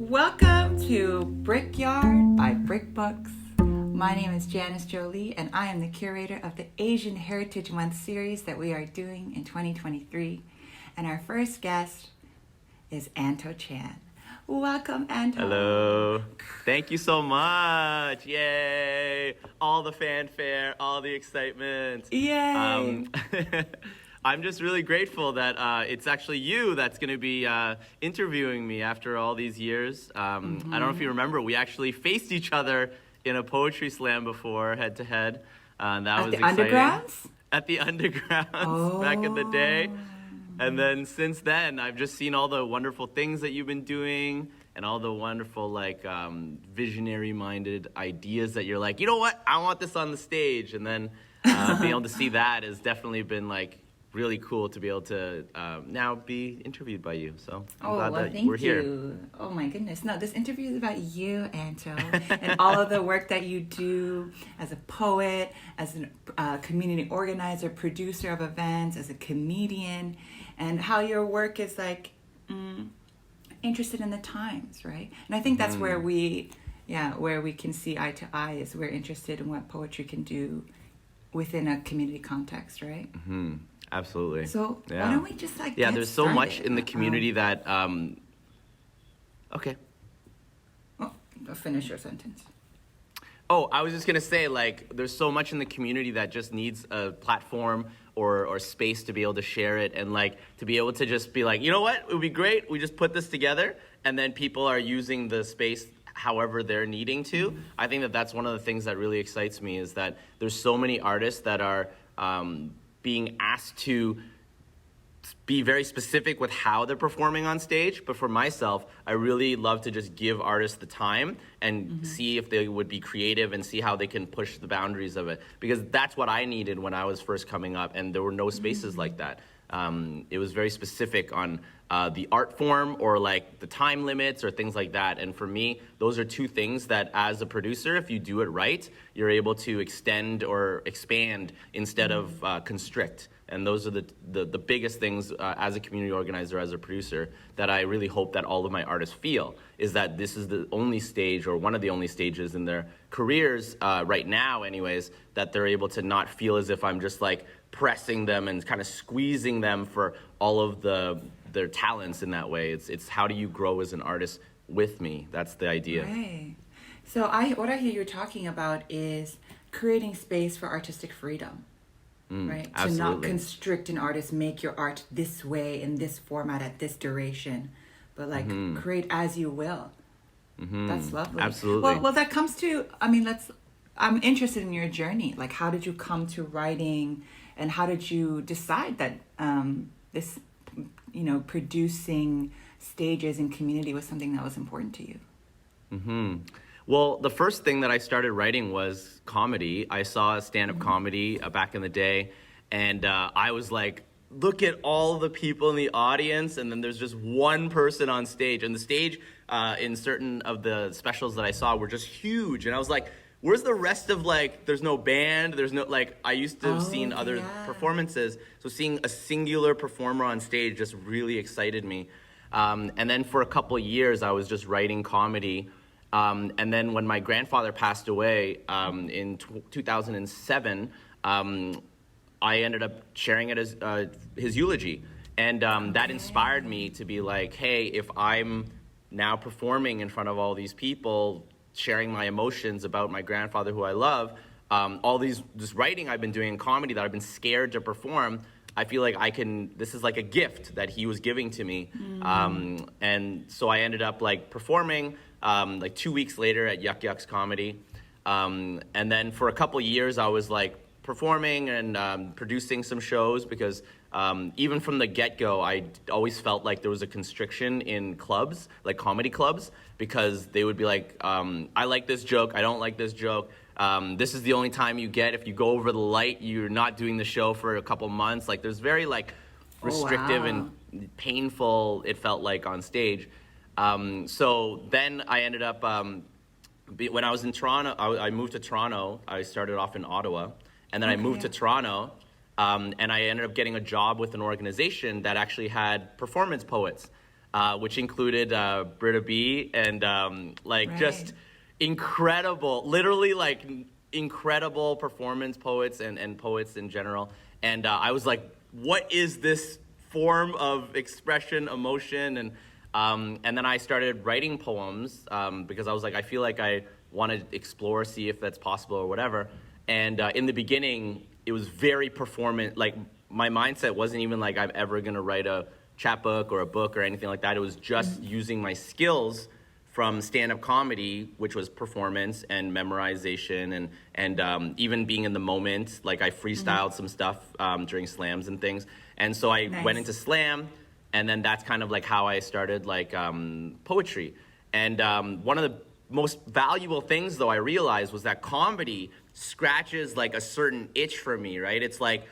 Welcome to Brickyard by Brick Books. My name is Janice Jo Lee, and I am the curator of the Asian Heritage Month series that we are doing in 2023. And our first guest is Anto Chan. Welcome, Anto. Hello. Thank you so much. Yay. All the fanfare, all the excitement. Yay. I'm just really grateful that it's actually you that's going to be interviewing me after all these years. I don't know if you remember, we actually faced each other in a poetry slam before, head to head. That was exciting. Undergrounds? At the Undergrounds back in the day. And then since then, I've just seen all the wonderful things that you've been doing and all the wonderful, visionary-minded ideas that you're like, you know what? I want this on the stage. And then being able to see that has definitely been, really cool to be able to now be interviewed by you. So I'm glad that we're here. Oh my goodness. No, this interview is about you, Anto, and all of the work that you do as a poet, as a community organizer, producer of events, as a comedian, and how your work is interested in the times, right? And I think that's where we can see eye to eye, is we're interested in what poetry can do within a community context, right? Mm-hmm. Absolutely. So why don't we just get there's so started? much in the community that okay. Well, finish your sentence. Oh, I was just gonna say, there's so much in the community that just needs a platform or space to be able to share it, and to be able to just be you know what, it would be great, we just put this together, and then people are using the space however they're needing to. I think that that's one of the things that really excites me, is that there's so many artists that are being asked to be very specific with how they're performing on stage. But for myself, I really love to just give artists the time and see if they would be creative and see how they can push the boundaries of it. Because that's what I needed when I was first coming up, and there were no spaces like that. It was very specific on the art form or the time limits or things like that. And for me, those are two things that as a producer, if you do it right, you're able to extend or expand instead of constrict. And those are the biggest things as a community organizer, as a producer, that I really hope that all of my artists feel, is that this is the only stage, or one of the only stages in their careers right now anyways, that they're able to not feel as if I'm just pressing them and kind of squeezing them for all of their talents in that way. It's how do you grow as an artist with me? That's the idea. Right. So what I hear you talking about is creating space for artistic freedom, right? Absolutely. To not constrict an artist, make your art this way, in this format, at this duration, but create as you will. That's lovely. Absolutely. Well, that comes to, I'm interested in your journey. How did you come to writing, and how did you decide that this, producing stages in community was something that was important to you? Well, the first thing that I started writing was comedy. I saw stand-up comedy back in the day, and I was like, look at all the people in the audience, and then there's just one person on stage. And the stage in certain of the specials that I saw were just huge, and I was like, where's the rest of there's no band, there's no, I used to have seen other performances, so seeing a singular performer on stage just really excited me. And then for a couple of years, I was just writing comedy. And then when my grandfather passed away in 2007, I ended up sharing it as his eulogy. And that inspired me to be hey, if I'm now performing in front of all these people, sharing my emotions about my grandfather who I love, all this writing I've been doing in comedy that I've been scared to perform, I feel like this is a gift that he was giving to me. And so I ended up performing 2 weeks later at Yuck Yuck's Comedy. And then for a couple years I was performing and producing some shows, because even from the get-go, I always felt like there was a constriction in clubs, comedy clubs, because they would be I like this joke, I don't like this joke. This is the only time you get. If you go over the light, you're not doing the show for a couple months. There's very restrictive and painful, it felt on stage. So then I ended up, when I was in Toronto, I moved to Toronto. I started off in Ottawa, and then I moved to Toronto. And I ended up getting a job with an organization that actually had performance poets. which included Britta B and Right. just incredible, literally like incredible performance poets and poets in general. And I was like, what is this form of expression, emotion? And then I started writing poems because I was like, I feel like I want to explore, see if that's possible or whatever. And in the beginning, it was very performant. Like my mindset wasn't even like I'm ever going to write a chapbook or a book or anything like that. It was just using my skills from stand-up comedy, which was performance and memorization and even being in the moment. Like I freestyled some stuff during slams and things. And so I went into slam, and then that's kind of like how I started like poetry. And one of the most valuable things, though, I realized was that comedy scratches like a certain itch for me, right? It's like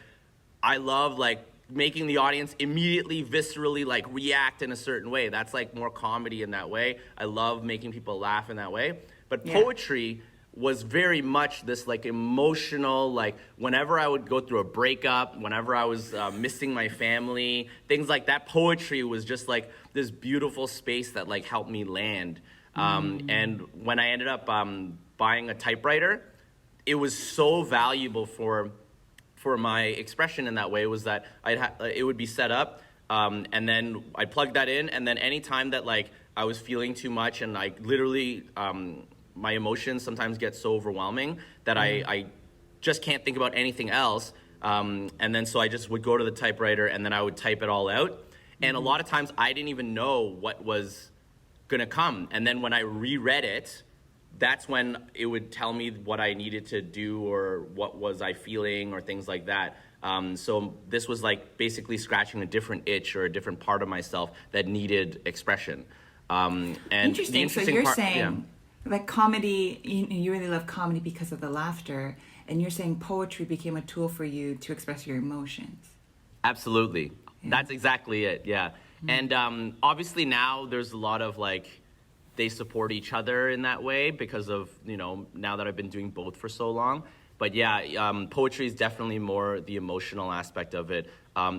I love like making the audience immediately, viscerally like react in a certain way. That's like more comedy in that way. I love making people laugh in that way. But poetry was very much this like emotional, like whenever I would go through a breakup, whenever I was missing my family, things like that, poetry was just like this beautiful space that like helped me land. And when I ended up buying a typewriter, it was so valuable for my expression in that way, was that it would be set up, and then I'd plug that in, and then anytime that like I was feeling too much and I literally my emotions sometimes get so overwhelming that I just can't think about anything else, and then so I just would go to the typewriter and then I would type it all out, and a lot of times I didn't even know what was gonna come, and then when I reread it, that's when it would tell me what I needed to do or what was I feeling or things like that. So this was like basically scratching a different itch or a different part of myself that needed expression. And interesting. The interesting So you're part, saying like comedy, you really love comedy because of the laughter, and you're saying poetry became a tool for you to express your emotions. Absolutely. Yeah. That's exactly it, yeah. And obviously now there's a lot of like, they support each other in that way because of, now that I've been doing both for so long. But yeah, poetry is definitely more the emotional aspect of it.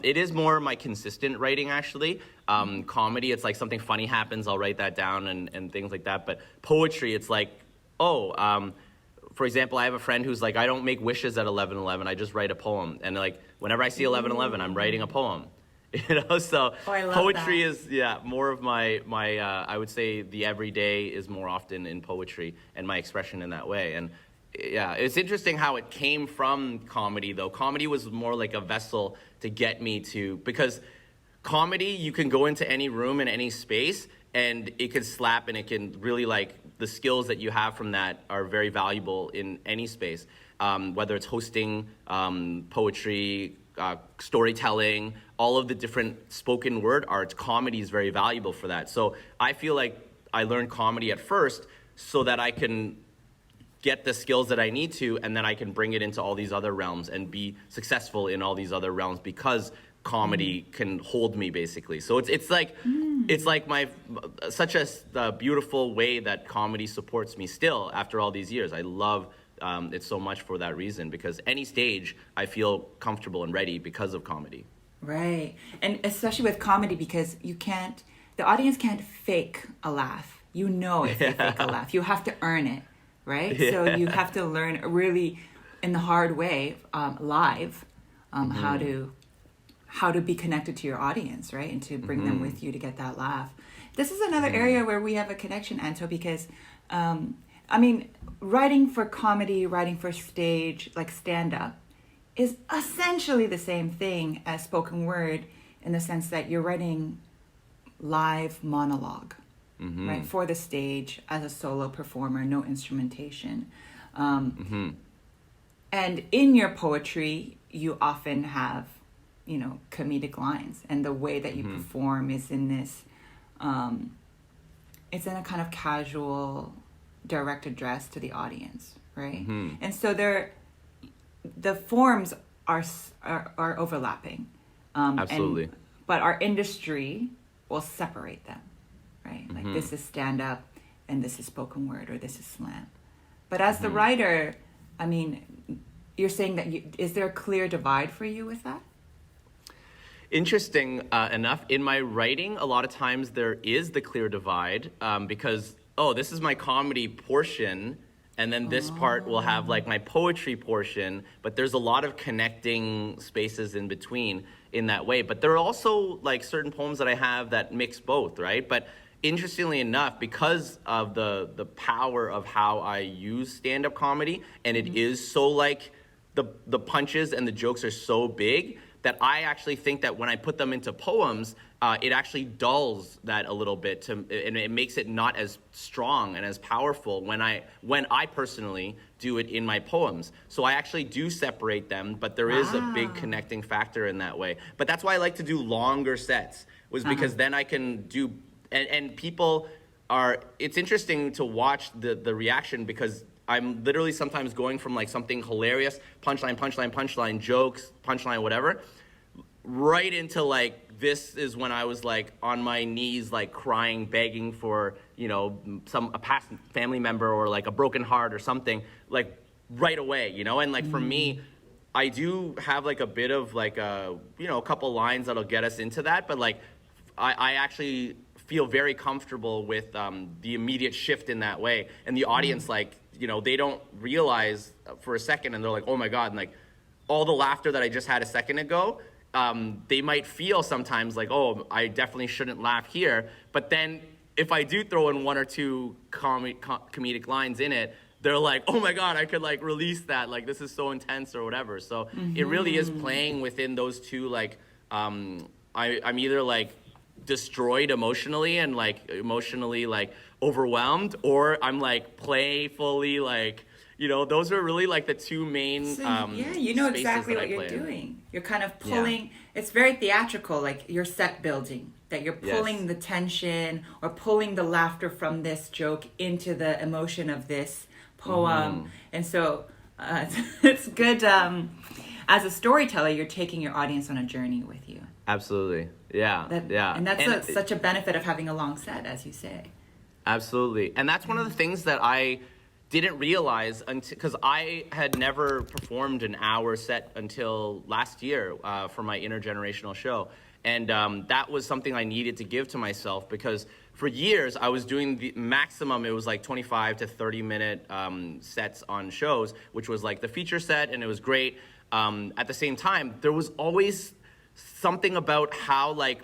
It is more my consistent writing, actually. Comedy, it's like something funny happens, I'll write that down and things like that. But poetry, it's like, for example, I have a friend who's like, I don't make wishes at 11:11, I just write a poem. And like, whenever I see 11:11, I'm writing a poem. So poetry is more of my I would say the everyday is more often in poetry and my expression in that way. And yeah, it's interesting how it came from comedy, though. Comedy was more like a vessel to get me to, because comedy, you can go into any room in any space and it can slap, and it can really like, the skills that you have from that are very valuable in any space, whether it's hosting, poetry, storytelling, all of the different spoken word arts. Comedy is very valuable for that. So I feel like I learned comedy at first so that I can get the skills that I need to, and then I can bring it into all these other realms and be successful in all these other realms because comedy can hold me, basically. So it's like my such a beautiful way that comedy supports me still after all these years. I love it so much for that reason, because any stage I feel comfortable and ready because of comedy. Right. And especially with comedy, because the audience can't fake a laugh. If they fake a laugh, you have to earn it, right? Yeah. So you have to learn really in the hard way, live, how to be connected to your audience, right? And to bring them with you to get that laugh. This is another area where we have a connection, Anto, because writing for comedy, writing for stage, like stand-up, is essentially the same thing as spoken word, in the sense that you're writing live monologue, right, for the stage as a solo performer, no instrumentation. And in your poetry, you often have, comedic lines, and the way that you perform is in this, it's in a kind of casual, direct address to the audience, right? And so the forms are overlapping. Absolutely. But our industry will separate them, right? Like this is stand-up and this is spoken word, or this is slam. But as the writer, you're saying that is there a clear divide for you with that? interesting enough, in my writing, a lot of times there is the clear divide because, this is my comedy portion, and then this part will have like my poetry portion, but there's a lot of connecting spaces in between in that way. But there are also like certain poems that I have that mix both, right? But interestingly enough, because of the power of how I use stand-up comedy, and it is so like the punches and the jokes are so big, that I actually think that when I put them into poems, it actually dulls that a little bit, and it makes it not as strong and as powerful when I personally do it in my poems. So I actually do separate them, but there is a big connecting factor in that way. But that's why I like to do longer sets, was because then I can do, and people it's interesting to watch the reaction, because I'm literally sometimes going from like something hilarious, punchline, jokes, punchline, whatever, right into like, this is when I was like on my knees, like crying, begging for, a past family member or like a broken heart or something, like right away, And like for me, I do have like a bit of like a couple lines that'll get us into that, but like I actually feel very comfortable with the immediate shift in that way. And the audience, like, they don't realize for a second, and they're like, oh my God, and like all the laughter that I just had a second ago, they might feel sometimes like, oh, I definitely shouldn't laugh here. But then if I do throw in one or two comedic lines in it, they're like, oh my God, I could like release that. Like, this is so intense or whatever. So it really is playing within those two, like, I'm either like destroyed emotionally and like emotionally like overwhelmed, or I'm like playfully like, those are really like the two main you know exactly what you're doing. You're kind of pulling, it's very theatrical, like you're set building, that you're pulling the tension or pulling the laughter from this joke into the emotion of this poem. And so it's good, as a storyteller, you're taking your audience on a journey with you. Absolutely. Yeah. And that's such a benefit of having a long set, as you say. Absolutely. And that's one of the things that I didn't realize until, because I had never performed an hour set until last year for my intergenerational show. And that was something I needed to give to myself, because for years I was doing the maximum, it was like 25 to 30 minute sets on shows, which was like the feature set, and it was great. At the same time, there was always something about how like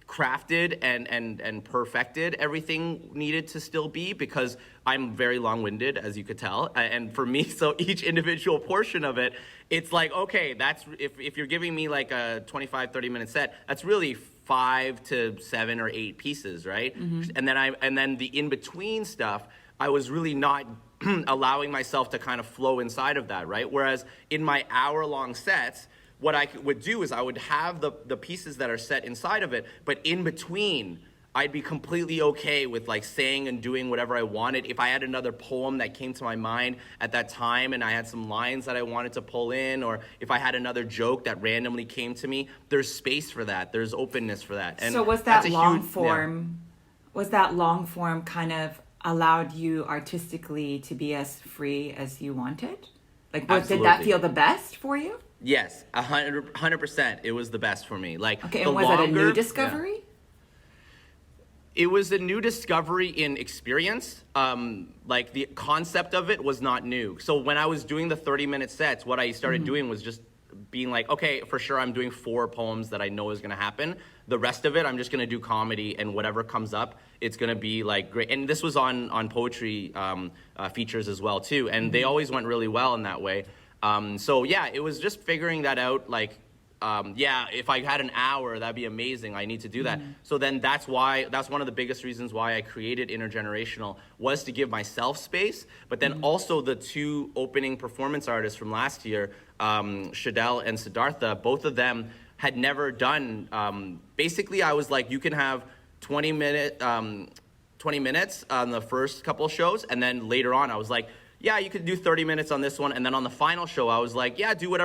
crafted and perfected everything needed to still be, because I'm very long-winded, as you could tell, and for me, so each individual portion of it, it's like, okay, that's if you're giving me like a 25-30 minute set, that's really 5 to 7 or 8 pieces, right? And then the in-between stuff, I was really not allowing myself to kind of flow inside of that, right? Whereas in my hour-long sets, what I would do is I would have the pieces that are set inside of it, but in between, I'd be completely okay with like saying and doing whatever I wanted. If I had another poem that came to my mind at that time and I had some lines that I wanted to pull in, or if I had another joke that randomly came to me, there's space for that. There's openness for that. And so was that long form? Was that long form kind of allowed you artistically to be as free as you wanted? Like, did that feel the best for you? Yes, 100%. It was the best for me. Like, okay, and was it a new discovery? Yeah. It was a new discovery in experience. Like, the concept of it was not new. So when I was doing the 30-minute sets, what I started doing was just being like, okay, for sure, I'm doing 4 poems that I know is going to happen. The rest of it, I'm just going to do comedy, and whatever comes up, it's going to be like great. And this was on poetry features as well too, and they always went really well in that way. So yeah, it was just figuring that out. Like, if I had an hour, that'd be amazing. I need to do that. So then that's one of the biggest reasons why I created Intergenerational, was to give myself space, but then also the 2 opening performance artists from last year, Shadel and Siddhartha, both of them had never done, basically I was like, you can have 20 minutes on the first couple of shows, and then later on I was like, yeah, you could do 30 minutes on this one, and then on the final show I was like, yeah, do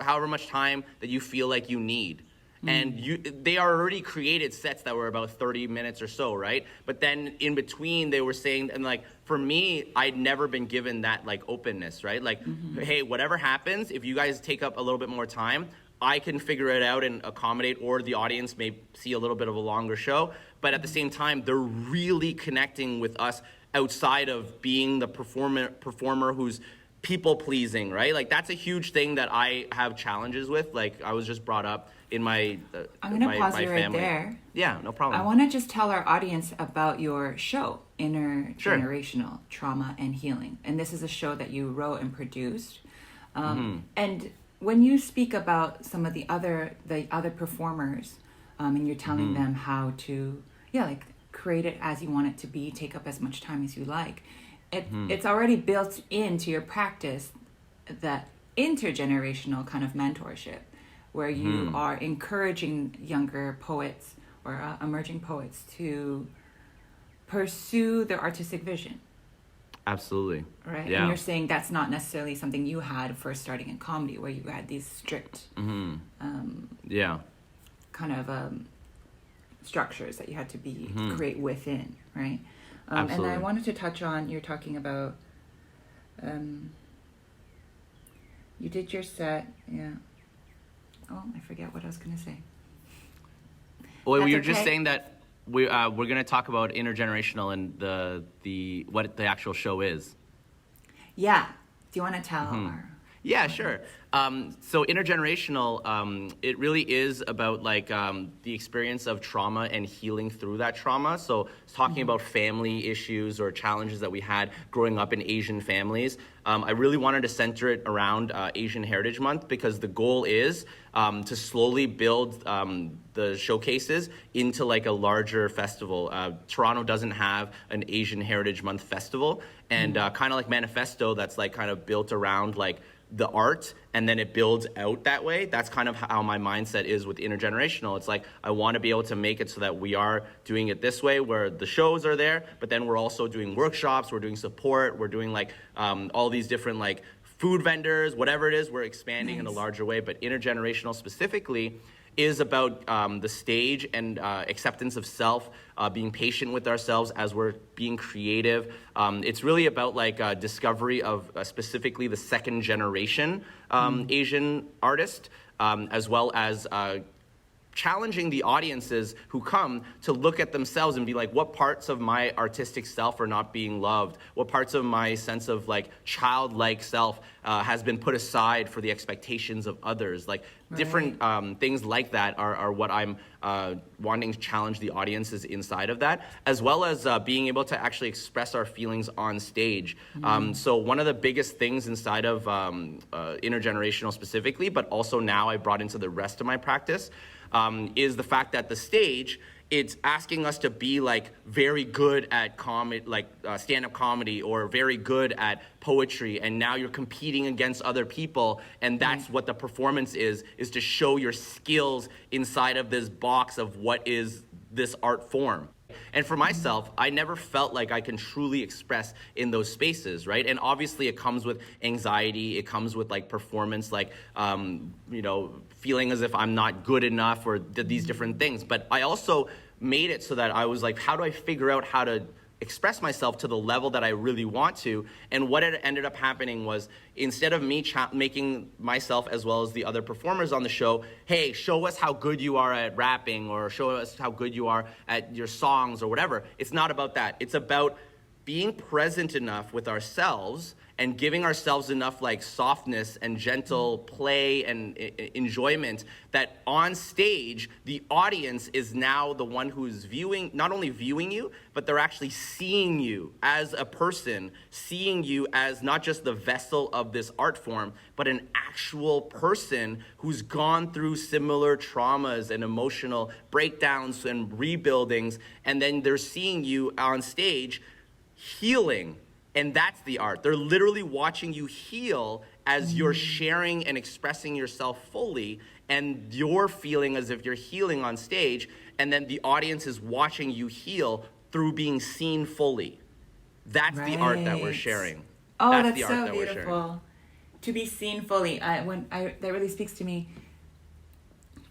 however much time that you feel like you need. And they already created sets that were about 30 minutes or so, right? But then in between they were saying, and like for me, I'd never been given that like openness, right? Like, hey, whatever happens, if you guys take up a little bit more time, I can figure it out and accommodate, or the audience may see a little bit of a longer show. But at the same time, they're really connecting with us outside of being the performer who's people pleasing, right? Like that's a huge thing that I have challenges with. Like I was just brought up in my I'm going to pause you right family. there. Yeah, no problem. I want to just tell our audience about your show, Intergenerational Trauma and Healing. And this is a show that you wrote and produced. And when you speak about some of the other performers, and you're telling them how to, like create it as you want it to be, take up as much time as you like, it's already built into your practice, that intergenerational kind of mentorship, where you are encouraging younger poets or emerging poets to pursue their artistic vision. Absolutely. Right. Yeah. And you're saying that's not necessarily something you had first starting in comedy, where you had these strict kind of structures that you had to be create within, right? And I wanted to touch on, you're talking about, you did your set, oh, I forget what I was going to say. Well, That's we were okay. just saying that we're going to talk about intergenerational and the what the actual show is. Yeah. Do you want to tell our... Yeah, sure. So intergenerational, it really is about like the experience of trauma and healing through that trauma. So it's talking about family issues or challenges that we had growing up in Asian families. I really wanted to center it around Asian Heritage Month, because the goal is to slowly build the showcases into like a larger festival. Toronto doesn't have an Asian Heritage Month festival, and kind of like Manifesto, that's like kind of built around like the art, and then it builds out that way. That's kind of how my mindset is with intergenerational. It's like I want to be able to make it so that we are doing it this way, where the shows are there, but then we're also doing workshops, we're doing support, we're doing like all these different like food vendors, whatever it is, we're expanding in a larger way. But intergenerational specifically is about the stage and acceptance of self, being patient with ourselves as we're being creative. It's really about like discovery of specifically the second generation Asian artist, as well as challenging the audiences who come to look at themselves and be like, what parts of my artistic self are not being loved? What parts of my sense of like childlike self has been put aside for the expectations of others? Like different things like that are what I'm wanting to challenge the audiences inside of that, as well as being able to actually express our feelings on stage. So one of the biggest things inside of intergenerational specifically, but also now I brought into the rest of my practice, is the fact that the stage, it's asking us to be like very good at stand-up comedy, or very good at poetry, and now you're competing against other people, and that's what the performance is to show your skills inside of this box of what is this art form. And for myself, I never felt like I can truly express in those spaces, right? And obviously it comes with anxiety, it comes with like performance, like, feeling as if I'm not good enough, or did these different things. But I also made it so that I was like, how do I figure out how to express myself to the level that I really want to? And what it ended up happening was, instead of me making myself, as well as the other performers on the show, hey, show us how good you are at rapping, or show us how good you are at your songs, or whatever. It's not about that. It's about being present enough with ourselves and giving ourselves enough like softness and gentle play and enjoyment, that on stage, the audience is now the one who's viewing, not only viewing you, but they're actually seeing you as a person, seeing you as not just the vessel of this art form, but an actual person who's gone through similar traumas and emotional breakdowns and rebuildings, and then they're seeing you on stage healing. And that's the art. They're literally watching you heal as you're sharing and expressing yourself fully, and you're feeling as if you're healing on stage, and then the audience is watching you heal through being seen fully. That's the art that we're sharing. Oh, that's the art so that beautiful. To be seen fully. That really speaks to me.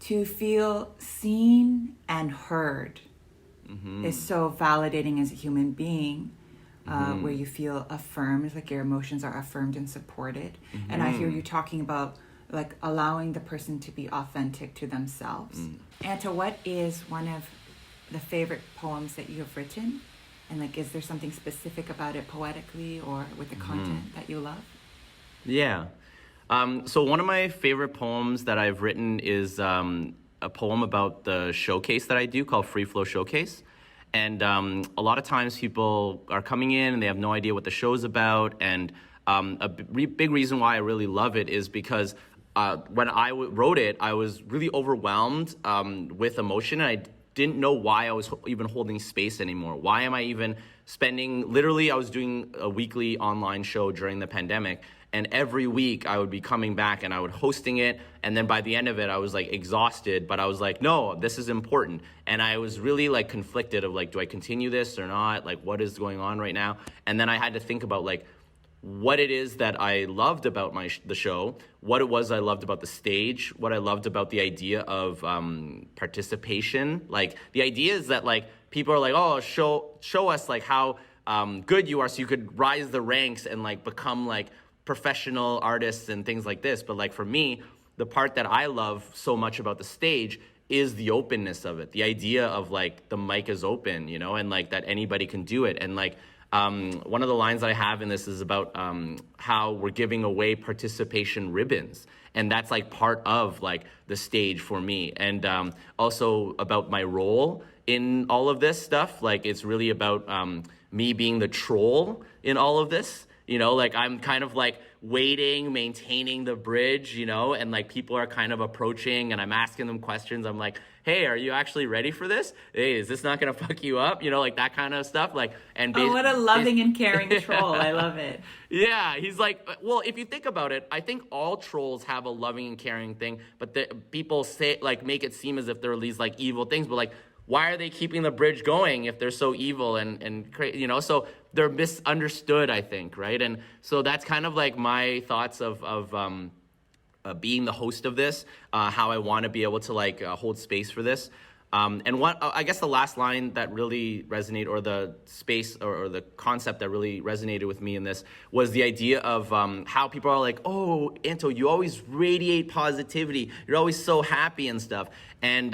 To feel seen and heard is so validating as a human being. Where you feel affirmed, like your emotions are affirmed and supported. And I hear you talking about like allowing the person to be authentic to themselves. Anto, what is one of the favorite poems that you have written? And like, is there something specific about it poetically or with the content that you love? Yeah. So one of my favorite poems that I've written is a poem about the showcase that I do called FreeFlow Showcase. And a lot of times people are coming in and they have no idea what the show's about. And a big reason why I really love it is because when I wrote it, I was really overwhelmed with emotion, and I didn't know why I was even holding space anymore. Why am I even spending, literally I was doing a weekly online show during the pandemic, and every week I would be coming back and I would hosting it, and then by the end of it I was like exhausted, but I was like, no, this is important. And I was really like conflicted of like, do I continue this or not? Like, what is going on right now? And then I had to think about like what it is that I loved about the show, what it was I loved about the stage, what I loved about the idea of participation. Like, the idea is that like people are like, oh, show us like how good you are so you could rise the ranks and like become like professional artists and things like this. But like for me, the part that I love so much about the stage is the openness of it. The idea of like the mic is open, you know, and like that anybody can do it. And like one of the lines that I have in this is about how we're giving away participation ribbons. And that's like part of like the stage for me. And also about my role in all of this stuff. Like, it's really about me being the troll in all of this. You know, like I'm kind of like waiting, maintaining the bridge, you know, and like people are kind of approaching and I'm asking them questions. I'm like, hey, are you actually ready for this? Hey, is this not going to fuck you up? You know, like that kind of stuff. Like, and oh, what a loving and caring troll. I love it. Yeah, he's like, well, if you think about it, I think all trolls have a loving and caring thing, but people say, like, make it seem as if they're these like evil things, but like, why are they keeping the bridge going if they're so evil and you know? So they're misunderstood, I think, right? And so that's kind of like my thoughts of being the host of this, how I want to be able to like hold space for this. And what I guess the last line that really resonated, or the space or the concept that really resonated with me in this, was the idea of how people are like, oh, Anto, you always radiate positivity. You're always so happy and stuff. And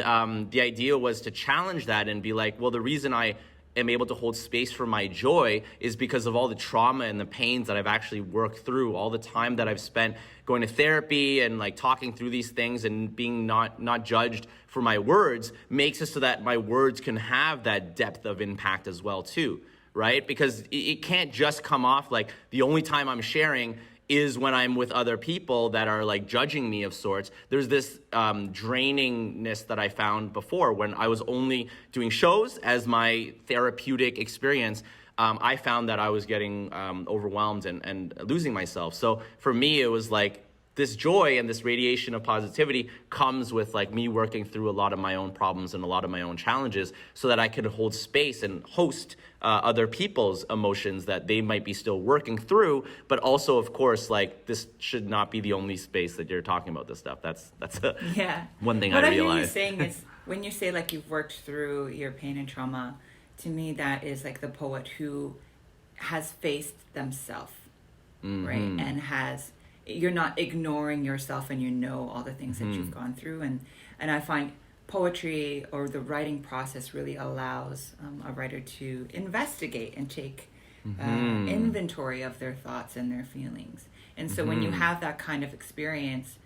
the idea was to challenge that and be like, well, the reason I am able to hold space for my joy is because of all the trauma and the pains that I've actually worked through, all the time that I've spent going to therapy and like talking through these things and being not judged for my words, makes it so that my words can have that depth of impact as well too, right? Because it can't just come off like the only time I'm sharing is when I'm with other people that are like judging me of sorts. There's this drainingness that I found before when I was only doing shows as my therapeutic experience. I found that I was getting overwhelmed and losing myself. So for me, it was like this joy and this radiation of positivity comes with like me working through a lot of my own problems and a lot of my own challenges so that I could hold space and host other people's emotions that they might be still working through. But also, of course, like this should not be the only space that you're talking about this stuff. That's one thing I realized. What I hear you saying is, when you say like you've worked through your pain and trauma, to me that is like the poet who has faced themselves, right? And you're not ignoring yourself, and you know all the things that you've gone through. And I find poetry or the writing process really allows a writer to investigate and take inventory of their thoughts and their feelings. And so when you have that kind of experience,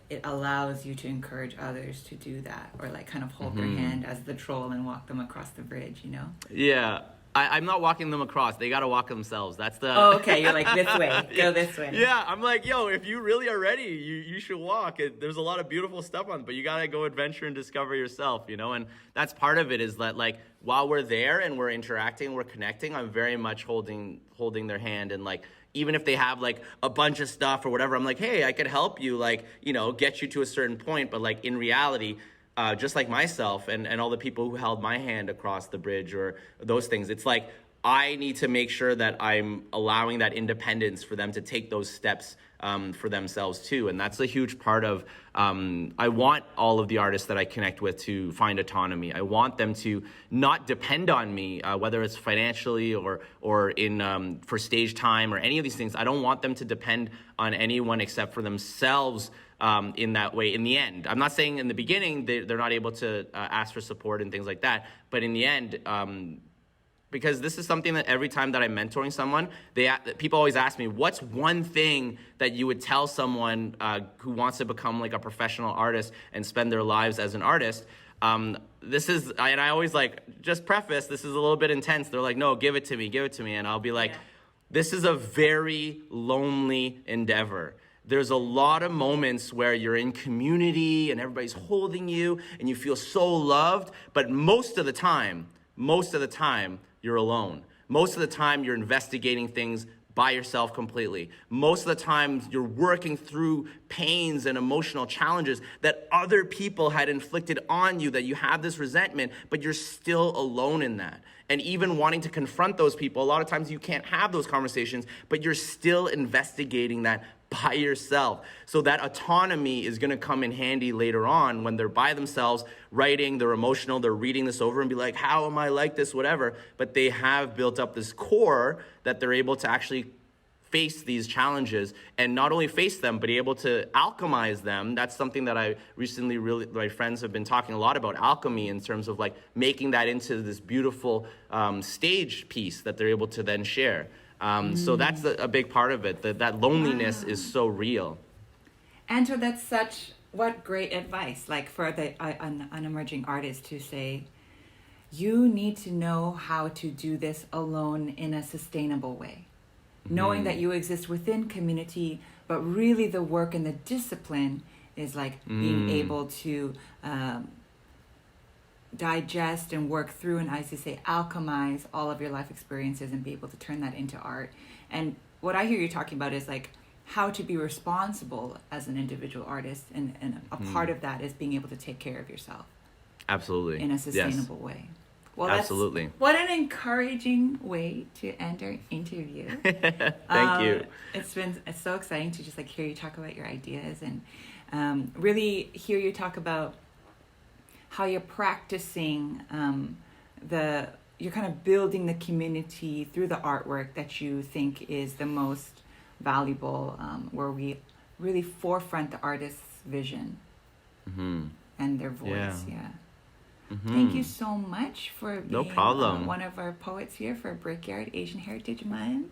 it allows you to encourage others to do that, or like kind of hold their hand as the troll and walk them across the bridge, you know? Yeah. I'm not walking them across. They got to walk themselves. That's the... Oh, okay. You're like, this way. Go this way. Yeah. I'm like, yo, if you really are ready, you should walk. There's a lot of beautiful stuff on, but you got to go adventure and discover yourself, you know? And that's part of it, is that like, while we're there and we're interacting, we're connecting, I'm very much holding their hand. And like, even if they have like a bunch of stuff or whatever, I'm like, hey, I could help you, like, you know, get you to a certain point. But like in reality, just like myself and all the people who held my hand across the bridge or those things, it's like I need to make sure that I'm allowing that independence for them to take those steps for themselves too. And that's a huge part of, I want all of the artists that I connect with to find autonomy. I want them to not depend on me, whether it's financially or in for stage time or any of these things. I don't want them to depend on anyone except for themselves in that way. In the end, I'm not saying in the beginning they're not able to ask for support and things like that, but in the end, because this is something that every time that I'm mentoring someone, people always ask me, what's one thing that you would tell someone who wants to become like a professional artist and spend their lives as an artist? And I always just preface, this is a little bit intense. They're like, no, give it to me. And I'll be like, this is a very lonely endeavor. There's a lot of moments where you're in community and everybody's holding you and you feel so loved, but most of the time, you're alone. Most of the time, you're investigating things by yourself completely. Most of the time, you're working through pains and emotional challenges that other people had inflicted on you, that you have this resentment, but you're still alone in that. And even wanting to confront those people, a lot of times you can't have those conversations, but you're still investigating that by yourself. So that autonomy is gonna come in handy later on when they're by themselves, writing, they're emotional, they're reading this over and be like, how am I like this, whatever. But they have built up this core that they're able to actually face these challenges and not only face them, but be able to alchemize them. That's something that I recently my friends have been talking a lot about, alchemy, in terms of like making that into this beautiful stage piece that they're able to then share. So that's a big part of it, that loneliness is so real. Anto, that's what great advice, like for an emerging artist to say, you need to know how to do this alone in a sustainable way. Knowing that you exist within community, but really the work and the discipline is like being able to digest and work through and, as you say, alchemize all of your life experiences and be able to turn that into art. And what I hear you talking about is like how to be responsible as an individual artist, and a part of that is being able to take care of yourself. Absolutely. In a sustainable way. Well, absolutely. What an encouraging way to end our interview. Thank you. It's so exciting to just like hear you talk about your ideas and really hear you talk about how you're practicing you're kind of building the community through the artwork that you think is the most valuable, where we really forefront the artist's vision and their voice. Yeah. Thank you so much for being no problem. One of our poets here for Brickyard Asian Heritage Month.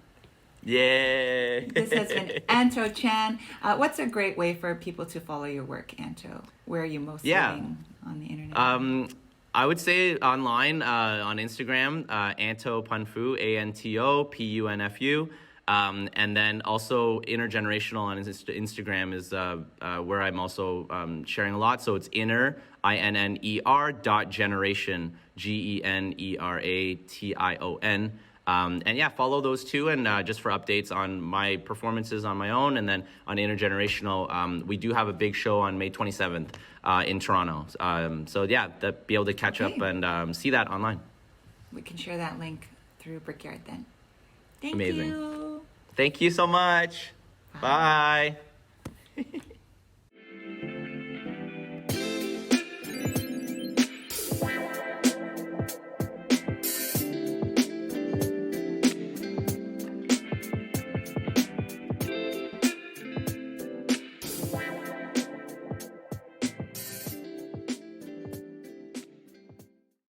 Yay! This has been Anto Chan. What's a great way for people to follow your work, Anto? Where are you most living on the internet? I would say online, on Instagram, Anto Punfu, ANTO PUNFU. And then also Intergenerational on Instagram is where I'm also sharing a lot. So it's INNER.generation, GENERATION. And yeah, follow those two, and just for updates on my performances on my own, and then on Intergenerational, we do have a big show on May 27th in Toronto. So yeah, be able to catch up and see that online. We can share that link through Brickyard then. Thank Amazing. you. Thank you so much. Bye.